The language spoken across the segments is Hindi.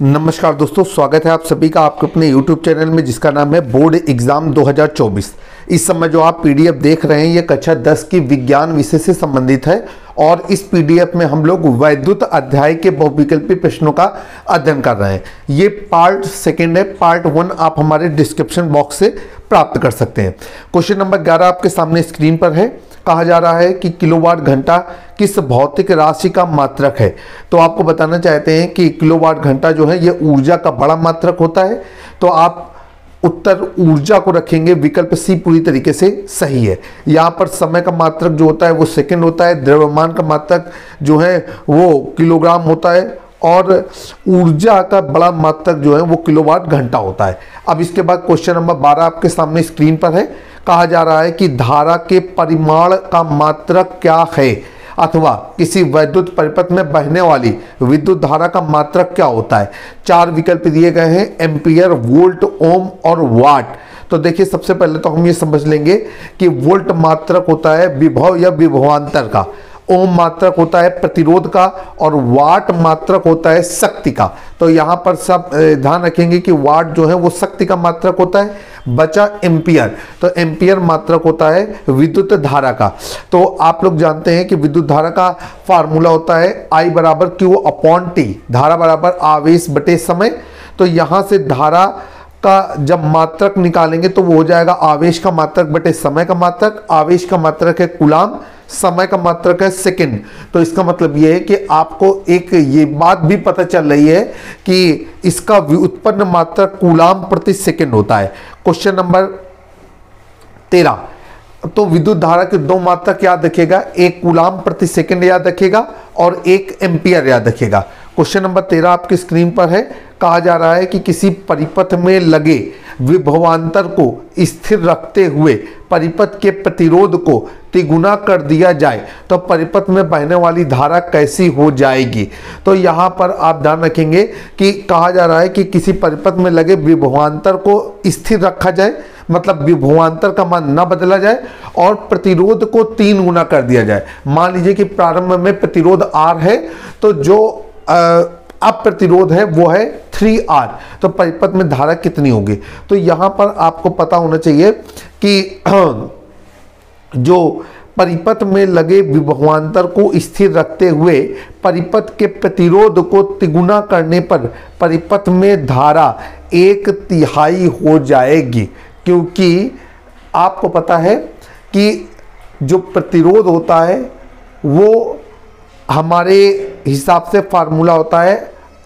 नमस्कार दोस्तों, स्वागत है आप सभी का आपके अपने YouTube चैनल में जिसका नाम है बोर्ड एग्जाम 2024। इस समय जो आप पीडीएफ देख रहे हैं ये कक्षा 10 की विज्ञान विषय से संबंधित है और इस पीडीएफ में हम लोग वैद्युत अध्याय के बहुविकल्पी प्रश्नों का अध्ययन कर रहे हैं। ये पार्ट सेकेंड है। पार्ट 1 आप हमारे डिस्क्रिप्शन बॉक्स से प्राप्त कर सकते हैं। क्वेश्चन नंबर 11 आपके सामने स्क्रीन पर है। कहा जा रहा है कि किलोवाट घंटा किस भौतिक राशि का मात्रक है। तो आपको बताना चाहते हैं कि किलोवाट घंटा जो है ये ऊर्जा का बड़ा मात्रक होता है। तो आप उत्तर ऊर्जा को रखेंगे, विकल्प सी पूरी तरीके से सही है। यहाँ पर समय का मात्रक जो होता है वो सेकंड होता है, द्रव्यमान का मात्रक जो है वो किलोग्राम होता है और ऊर्जा का बड़ा मात्रक जो है वो किलोवाट घंटा होता है। अब इसके बाद क्वेश्चन नंबर 12 आपके सामने स्क्रीन पर है। कहा जा रहा है कि धारा के परिमाण का मात्रक क्या है अथवा किसी वैद्युत परिपथ में बहने वाली विद्युत धारा का मात्रक क्या होता है। 4 विकल्प दिए गए हैं, एम्पियर, वोल्ट, ओम और वाट। तो देखिए सबसे पहले तो हम ये समझ लेंगे कि वोल्ट मात्रक होता है विभव या विभवांतर का, ओम मात्रक होता है प्रतिरोध का और वाट मात्रक होता है शक्ति का। तो यहाँ पर सब ध्यान रखेंगे कि वाट जो है वो शक्ति का मात्रक होता है। बचा एम्पियर, तो एम्पियर मात्रक होता है विद्युत धारा का। तो आप लोग जानते हैं कि विद्युत धारा का फार्मूला होता है I बराबर Q अपॉन T, धारा बराबर आवेश बटे समय। तो यहाँ से धारा का जब मात्रक निकालेंगे तो वो हो जाएगा आवेश का मात्रक बटे समय का मात्रक। आवेश का मात्रक है कूलाम, समय का मात्रक है सेकंड। तो इसका मतलब ये है कि आपको एक ये बात भी पता चल रही है कि इसका व्युत्पन्न मात्रक कूलाम प्रति सेकंड होता है। क्वेश्चन नंबर 13, तो विद्युत धारा के 2 मात्रक याद रखिएगा, एक कूलाम प्रति सेकंड याद रखिएगा और एक एम्पियर याद रखिएगा। क्वेश्चन नंबर 13 आपकी स्क्रीन पर है। कहा जा रहा है कि किसी परिपथ में लगे विभवांतर को स्थिर रखते हुए परिपथ के प्रतिरोध को तिगुना कर दिया जाए तो परिपथ में बहने वाली धारा कैसी हो जाएगी। तो यहाँ पर आप ध्यान रखेंगे कि कहा जा रहा है कि किसी परिपथ में लगे विभवांतर को स्थिर रखा जाए, मतलब विभवांतर का मान न बदला जाए और प्रतिरोध को 3 गुना कर दिया जाए। मान लीजिए कि प्रारंभ में प्रतिरोध R है तो जो अब प्रतिरोध है वो है 3R, तो परिपथ में धारा कितनी होगी। तो यहाँ पर आपको पता होना चाहिए कि जो परिपथ में लगे विभवांतर को स्थिर रखते हुए परिपथ के प्रतिरोध को तिगुना करने पर परिपथ में धारा 1/3 हो जाएगी। क्योंकि आपको पता है कि जो प्रतिरोध होता है वो हमारे हिसाब से फार्मूला होता है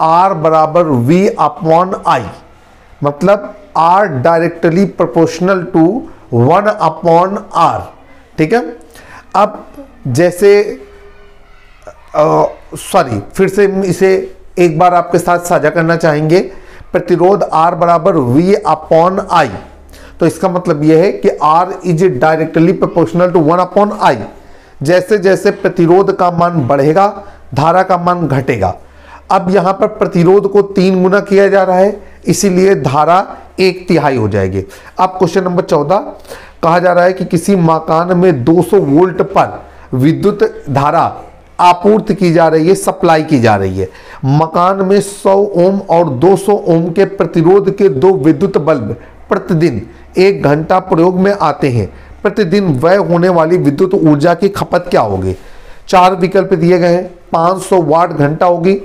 R बराबर V अपॉन I, मतलब R directly proportional to 1 upon R। ठीक है। अब जैसे फिर से इसे एक बार आपके साथ साझा करना चाहेंगे। प्रतिरोध R बराबर V अपॉन I, तो इसका मतलब यह है कि R is directly proportional to 1 upon I। जैसे जैसे प्रतिरोध का मान बढ़ेगा धारा का मान घटेगा। अब यहाँ पर प्रतिरोध को 3 गुना किया जा रहा है, इसीलिए धारा 1/3 हो जाएगी। अब क्वेश्चन नंबर 14, कहा जा रहा है कि किसी मकान में 200 वोल्ट पर विद्युत धारा आपूर्ति की जा रही है, सप्लाई की जा रही है। मकान में 100 ओम और 200 ओम के प्रतिरोध के 2 विद्युत बल्ब प्रतिदिन 1 घंटा प्रयोग में आते हैं। प्रतिदिन व्यय होने वाली विद्युत ऊर्जा की खपत क्या होगी। 4 विकल्प दिए गए हैं, 500 वाट घंटा होगी,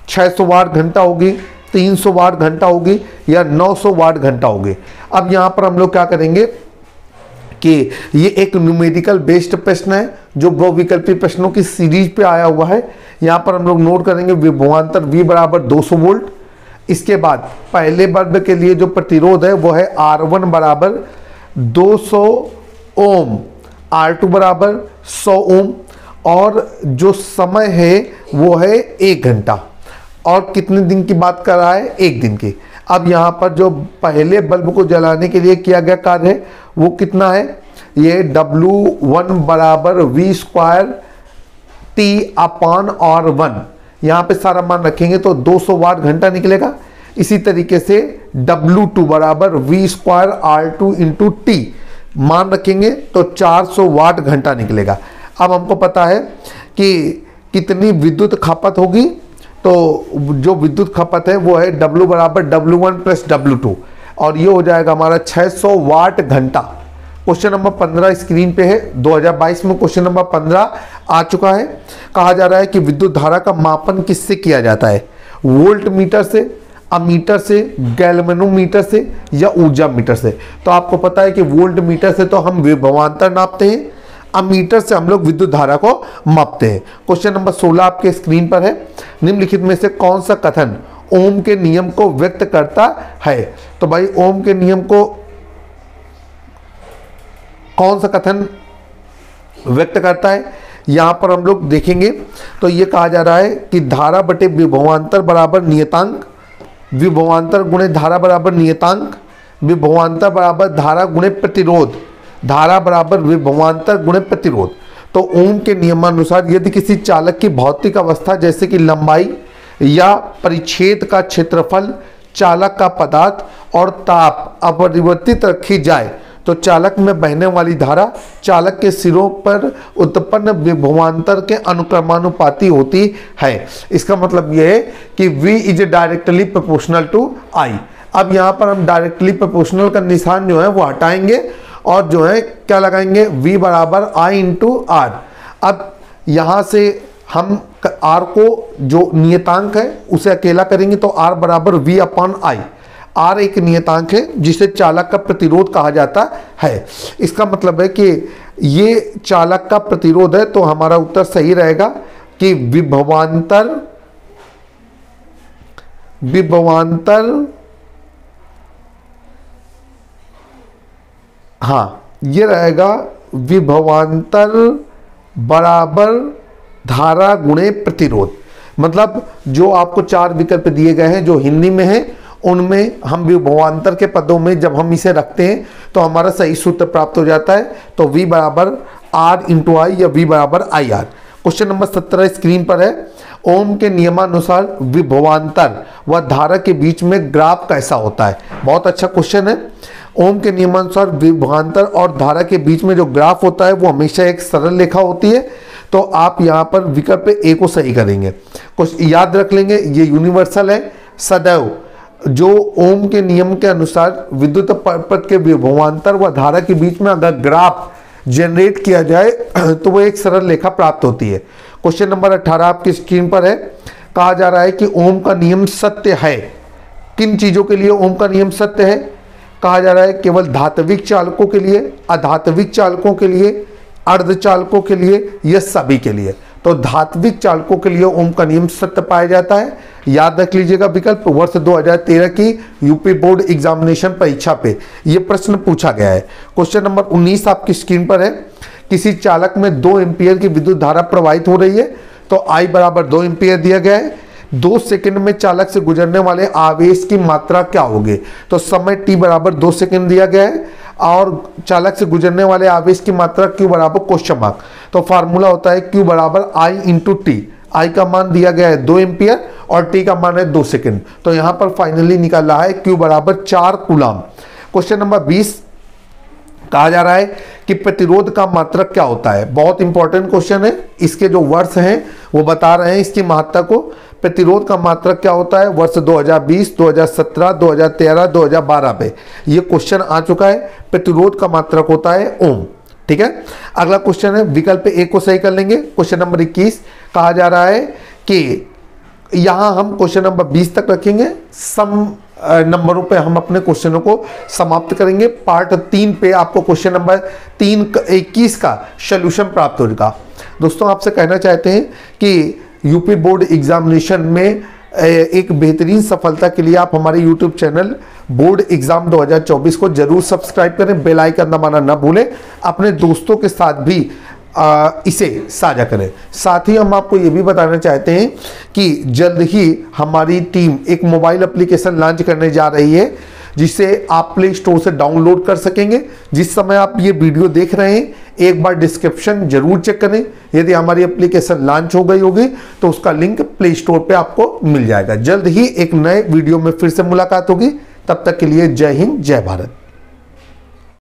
600 वाट घंटा होगी, 300 वाट घंटा होगी या 900 वाट घंटा होगी। अब यहाँ पर हम लोग क्या करेंगे कि ये एक न्यूमेरिकल बेस्ड प्रश्न है जो बहुविकल्पी प्रश्नों की सीरीज पे आया हुआ है। यहाँ पर हम लोग नोट करेंगे विभवांतर V बराबर 200 वोल्ट। इसके बाद पहले बल्ब के लिए जो प्रतिरोध है वो है R1 बराबर 200 ओम, R2 बराबर 100 ओम और जो समय है वो है 1 घंटा और कितने दिन की बात कर रहा है, 1 दिन की। अब यहाँ पर जो पहले बल्ब को जलाने के लिए किया गया कार्य है वो कितना है, ये W1 बराबर V square T upon R1। यहाँ पे सारा मान रखेंगे तो 200 वाट घंटा निकलेगा। इसी तरीके से W2 बराबर V square R2 into T मान रखेंगे तो 400 वाट घंटा निकलेगा। अब हमको पता है कि कितनी विद्युत खपत होगी, तो जो विद्युत खपत है वो है W बराबर W1 प्लस W2 और ये हो जाएगा हमारा 600 वाट घंटा। क्वेश्चन नंबर 15 स्क्रीन पे है। 2022 में क्वेश्चन नंबर 15 आ चुका है। कहा जा रहा है कि विद्युत धारा का मापन किससे किया जाता है? वोल्ट मीटर से, अमीटर से, गैल्वेनोमीटर से या ऊर्जा मीटर से। तो आपको पता है कि वोल्ट मीटर से तो हम विभवांतर नापते हैं, अमीटर से हम लोग विद्युत धारा को मापते हैं। क्वेश्चन नंबर 16 आपके स्क्रीन पर है। निम्नलिखित में से कौन सा कथन ओम के नियम को व्यक्त करता है? तो भाई ओम के नियम को कौन सा कथन व्यक्त करता है? यहां पर हम लोग देखेंगे तो ये कहा जा रहा है कि धारा बटे विभवांतर बराबर नियतांक, विभवांतर गुणे धारा बराबर नियतांक, विभवांतर बराबर धारा गुणे प्रतिरोध, धारा बराबर विभवांतर गुणे प्रतिरोध। तो ओम के नियमानुसार यदि किसी चालक की भौतिक अवस्था जैसे कि लंबाई या परिच्छेद का क्षेत्रफल, चालक का पदार्थ और ताप अपरिवर्तित रखी जाए तो चालक में बहने वाली धारा चालक के सिरों पर उत्पन्न विभवांतर के अनुक्रमानुपाती होती है। इसका मतलब यह है कि V is directly proportional to I। अब यहाँ पर हम डायरेक्टली प्रोपोर्शनल का निशान जो है वो हटाएंगे और जो है क्या लगाएंगे? V बराबर I इंटू R। अब यहाँ से हम R को जो नियतांक है उसे अकेला करेंगे तो R बराबर V अपॉन I। R एक नियतांक है जिसे चालक का प्रतिरोध कहा जाता है। इसका मतलब है कि ये चालक का प्रतिरोध है, तो हमारा उत्तर सही रहेगा कि विभवांतर हाँ ये रहेगा विभवांतर बराबर धारा गुणे प्रतिरोध। मतलब जो आपको 4 विकल्प दिए गए हैं जो हिंदी में है उनमें हम विभवांतर के पदों में जब हम इसे रखते हैं तो हमारा सही सूत्र प्राप्त हो जाता है। तो V बराबर R इंटू आई या V बराबर IR। क्वेश्चन नंबर 17 स्क्रीन पर है। ओम के नियमानुसार विभवांतर व धारा के बीच में ग्राफ कैसा होता है? बहुत अच्छा क्वेश्चन है। ओम के नियमानुसार विभवांतर और धारा के बीच में जो ग्राफ होता है वो हमेशा एक सरल रेखा होती है। तो आप यहाँ पर विकल्प A को सही करेंगे। कुछ याद रख लेंगे, ये यूनिवर्सल है। सदैव जो ओम के नियम के अनुसार विद्युत पथ के विभवांतर व धारा के बीच में अगर ग्राफ जनरेट किया जाए तो वो एक सरल रेखा प्राप्त होती है। क्वेश्चन नंबर 18 आपकी स्क्रीन पर है। कहा जा रहा है कि ओम का नियम सत्य है। किन चीजों के लिए ओम का नियम सत्य है? कहा जा रहा है केवल धात्विक चालकों के लिए, अधात्विक चालकों के लिए, अर्धचालकों के लिए या सभी के लिए। तो धात्विक चालकों के लिए ओम का नियम सत्य पाया जाता है। याद रख लीजिएगा विकल्प वर्ष 2013 की यूपी बोर्ड एग्जामिनेशन परीक्षा पे यह प्रश्न पूछा गया है। क्वेश्चन नंबर 19 आपकी स्क्रीन पर है। किसी चालक में 2 एम्पियर की विद्युत धारा प्रवाहित हो रही है तो I बराबर 2 एम्पियर दिया गया है। 2 सेकंड में चालक से गुजरने वाले आवेश की मात्रा क्या होगी? तो समय t बराबर 2 सेकंड दिया गया है और चालक से गुजरने वाले आवेश की मात्रा q बराबर क्वेश्चन मार्क। तो फार्मूला होता है q बराबर I इंटू टी। I का मान दिया गया है 2 एम्पियर और t का मान है 2 सेकंड। तो यहां पर फाइनली निकल रहा है q बराबर 4 कूलम। क्वेश्चन नंबर 20 कहा जा रहा है कि प्रतिरोध का मात्रक क्या होता है? बहुत इंपॉर्टेंट क्वेश्चन है। इसके जो वर्ष हैं वो बता रहे हैं इसकी महत्ता को। प्रतिरोध का मात्रक क्या होता है? वर्ष 2020, 2017, 2013, 2012 पे ये क्वेश्चन आ चुका है। प्रतिरोध का मात्रक होता है ओम। ठीक है, अगला क्वेश्चन है विकल्प ए को सही कर लेंगे। क्वेश्चन नंबर 21 कहा जा रहा है कि यहां हम क्वेश्चन नंबर 20 तक रखेंगे। सम नंबरों पे हम अपने क्वेश्चनों को समाप्त करेंगे। पार्ट 3 पे आपको क्वेश्चन नंबर 21 का सॉल्यूशन प्राप्त होगा। दोस्तों आपसे कहना चाहते हैं कि यूपी बोर्ड एग्जामिनेशन में एक बेहतरीन सफलता के लिए आप हमारे यूट्यूब चैनल बोर्ड एग्जाम 2024 को जरूर सब्सक्राइब करें, बेल आइकन दबाना ना भूलें। अपने दोस्तों के साथ भी इसे साझा करें। साथ ही हम आपको ये भी बताना चाहते हैं कि जल्द ही हमारी टीम एक मोबाइल एप्लीकेशन लॉन्च करने जा रही है जिसे आप प्ले स्टोर से डाउनलोड कर सकेंगे। जिस समय आप ये वीडियो देख रहे हैं एक बार डिस्क्रिप्शन जरूर चेक करें। यदि हमारी एप्लीकेशन लॉन्च हो गई होगी तो उसका लिंक प्ले स्टोर पे आपको मिल जाएगा। जल्द ही एक नए वीडियो में फिर से मुलाकात होगी। तब तक के लिए जय हिंद, जय भारत।